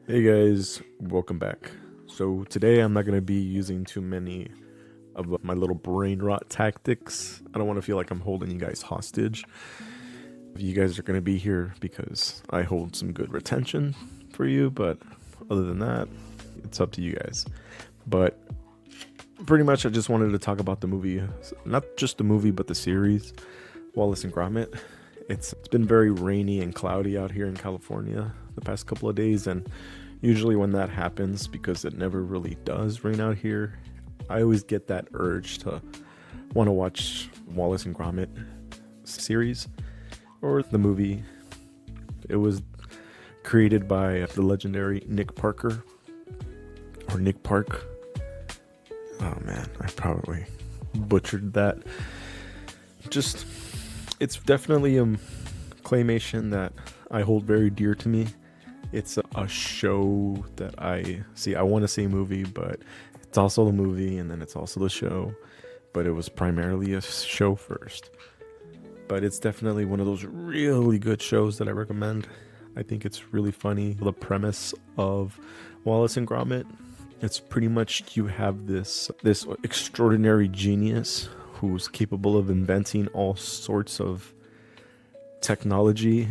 Hey guys, welcome back. So today I'm not going to be using too many of my little brain rot tactics. I don't want to feel like I'm holding you guys hostage. You guys are going to be here because I hold some good retention for you, but other than that, it's up to you guys. But pretty much I just wanted to talk about the movie, not just the movie, but the series, Wallace and Gromit. It's been very rainy and cloudy out here in California the past couple of days, and usually when that happens, because it never really does rain out here, I always get that urge to want to watch Wallace and Gromit series or the movie. It was created by the legendary Nick Parker, or Nick Park. Oh man, I probably butchered that. Just, it's definitely a claymation that I hold very dear to me. It's a show that I see. I want to say movie, but it's also the movie and then it's also the show. But it was primarily a show first. But it's definitely one of those really good shows that I recommend. I think it's really funny. The premise of Wallace and Gromit, it's pretty much you have this extraordinary genius who's capable of inventing all sorts of technology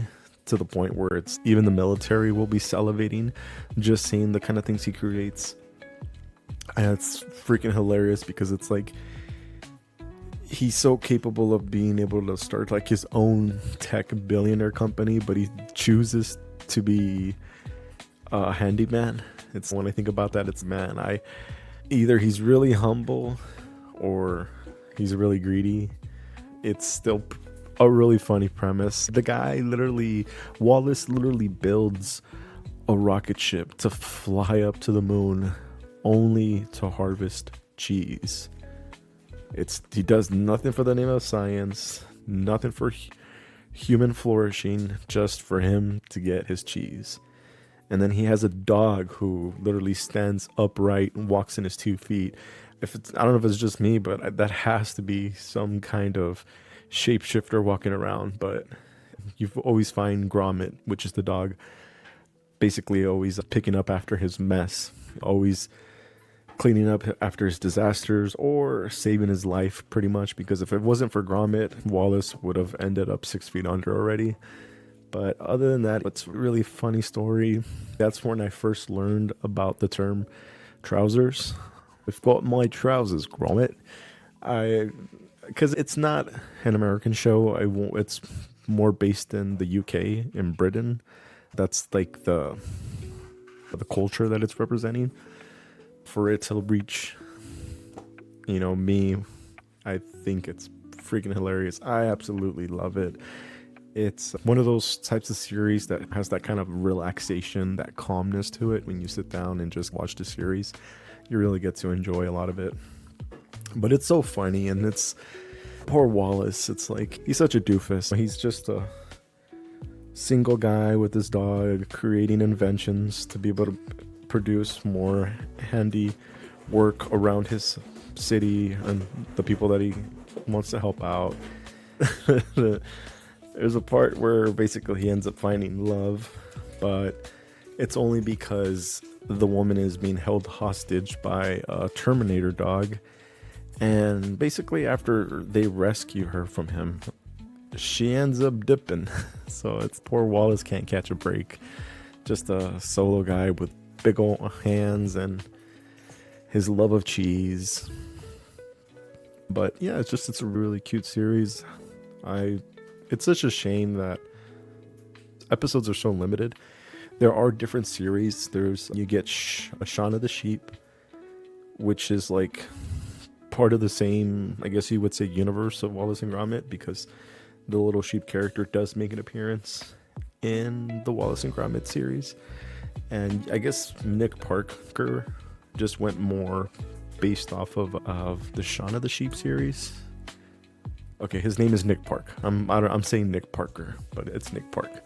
to the point where it's even the military will be salivating just seeing the kind of things he creates. And it's freaking hilarious because it's like he's so capable of being able to start like his own tech billionaire company, but he chooses to be a handyman. It's when I think about that, it's man, I either he's really humble or he's really greedy. It's still a really funny premise. The guy Wallace literally builds a rocket ship to fly up to the moon only to harvest cheese. He does nothing for the name of science, nothing for human flourishing, just for him to get his cheese. And then he has a dog who literally stands upright and walks in his 2 feet. I don't know if it's just me, but that has to be some kind of shapeshifter walking around. But you always find Gromit, which is the dog, basically always picking up after his mess, always cleaning up after his disasters or saving his life pretty much, because if it wasn't for Gromit, Wallace would have ended up 6 feet under already. But other than that, it's a really funny story. That's when I first learned about the term trousers. I've got my trousers, Gromit. Because it's not an American show. It's more based in the UK, in Britain. That's like the culture that it's representing. For it to reach, me, I think it's freaking hilarious. I absolutely love it. It's one of those types of series that has that kind of relaxation, that calmness to it. When you sit down and just watch the series, you really get to enjoy a lot of it. But it's so funny, and it's poor Wallace. It's like he's such a doofus. He's just a single guy with his dog creating inventions to be able to produce more handy work around his city and the people that he wants to help out. There's a part where basically he ends up finding love, but it's only because the woman is being held hostage by a Terminator dog. And basically after they rescue her from him, she ends up dipping. So it's poor Wallace can't catch a break. Just a solo guy with big old hands and his love of cheese. But yeah, it's a really cute series. It's such a shame that episodes are so limited. There are different series. You get Shaun of the Sheep, which is like part of the same, I guess you would say, universe of Wallace and Gromit, because the little sheep character does make an appearance in the Wallace and Gromit series. And I guess Nick Parker just went more based off of the Shaun of the Sheep series. Okay, his name is Nick Park. I'm saying Nick Parker, but it's Nick Park.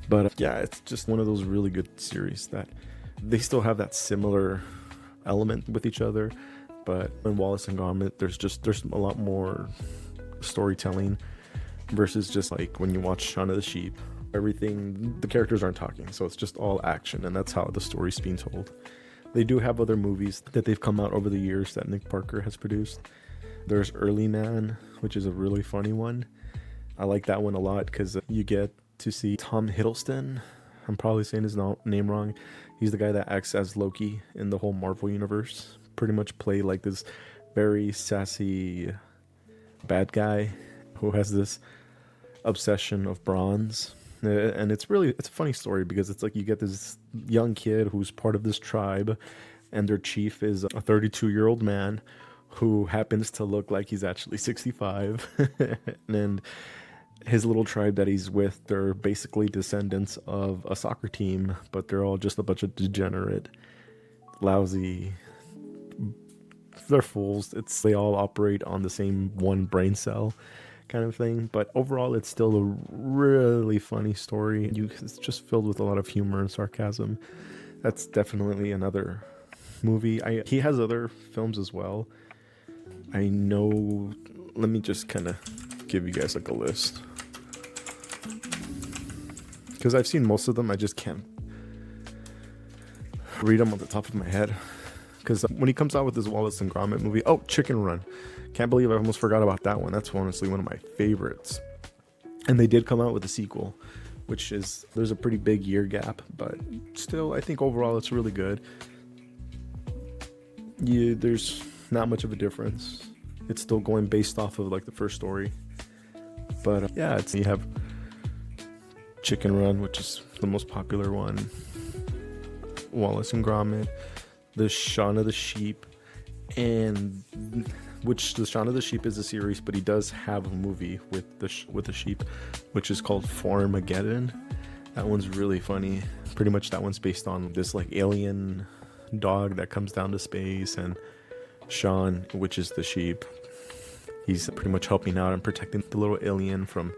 But yeah, it's just one of those really good series that they still have that similar element with each other. But in Wallace and Gromit, there's a lot more storytelling versus just like when you watch Shaun of the Sheep Everything, the characters aren't talking, so it's just all action, and that's how the story's being told. They do have other movies that they've come out over the years that Nick Parker has produced. There's Early Man, which is a really funny one. I like that one a lot because you get to see Tom Hiddleston. I'm probably saying his name wrong. He's the guy that acts as Loki in the whole Marvel universe. Pretty much play like this very sassy bad guy who has this obsession of bronze. And it's a funny story because it's like you get this young kid who's part of this tribe, and their chief is a 32-year-old man who happens to look like he's actually 65. And his little tribe that he's with, they're basically descendants of a soccer team, but they're all just a bunch of degenerate, lousy, they're fools. They all operate on the same one brain cell kind of thing. But overall, it's still a really funny story. It's just filled with a lot of humor and sarcasm. That's definitely another movie. He has other films as well. I know. Let me just kind of give you guys like a list, because I've seen most of them. I just can't read them on the top of my head. Because when he comes out with his Wallace and Gromit movie, oh, Chicken Run. Can't believe I almost forgot about that one. That's honestly one of my favorites. And they did come out with a sequel, which is, there's a pretty big year gap, but still, I think overall it's really good. There's not much of a difference. It's still going based off of like the first story. But yeah, you have Chicken Run, which is the most popular one. Wallace and Gromit. The Shaun of the Sheep, and which the Shaun of the Sheep is a series, but he does have a movie with the sheep, which is called Farmageddon. That one's really funny. Pretty much that one's based on this like alien dog that comes down to space, and Shaun, which is the sheep, he's pretty much helping out and protecting the little alien from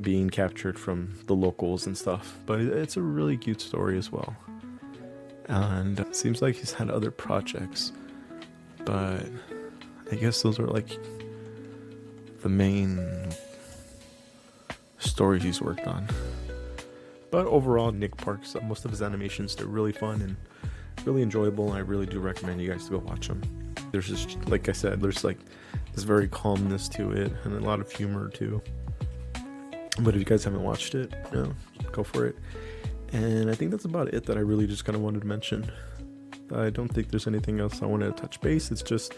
being captured from the locals and stuff. But it's a really cute story as well. And it seems like he's had other projects, but I guess those are like the main stories he's worked on. But overall, Nick Park's most of his animations, they're really fun and really enjoyable, and I really do recommend you guys to go watch them. There's just, like I said, there's like this very calmness to it and a lot of humor too. But if you guys haven't watched it, go for it. And I think that's about it that I really just kind of wanted to mention. I don't think there's anything else I wanted to touch base. It's just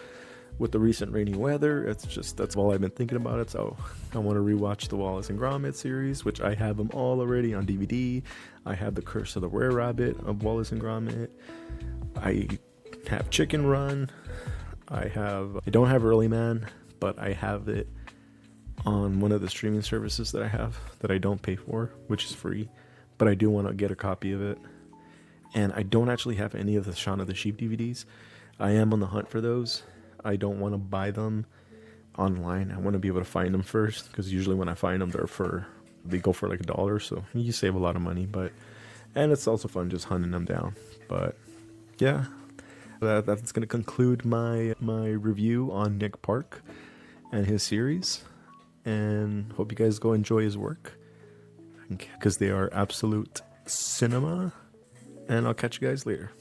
with the recent rainy weather, that's all I've been thinking about it. So I want to rewatch the Wallace and Gromit series, which I have them all already on DVD. I have The Curse of the Were Rabbit of Wallace and Gromit. I have Chicken Run. I don't have Early Man, but I have it on one of the streaming services that I have that I don't pay for, which is free. But I do want to get a copy of it. And I don't actually have any of the Shaun of the Sheep DVDs. I am on the hunt for those. I don't want to buy them online. I want to be able to find them first, because usually when I find them, they go for like $1, so you save a lot of money. And it's also fun just hunting them down. But yeah, that's going to conclude my review on Nick Park and his series. And hope you guys go enjoy his work, because they are absolute cinema. And I'll catch you guys later.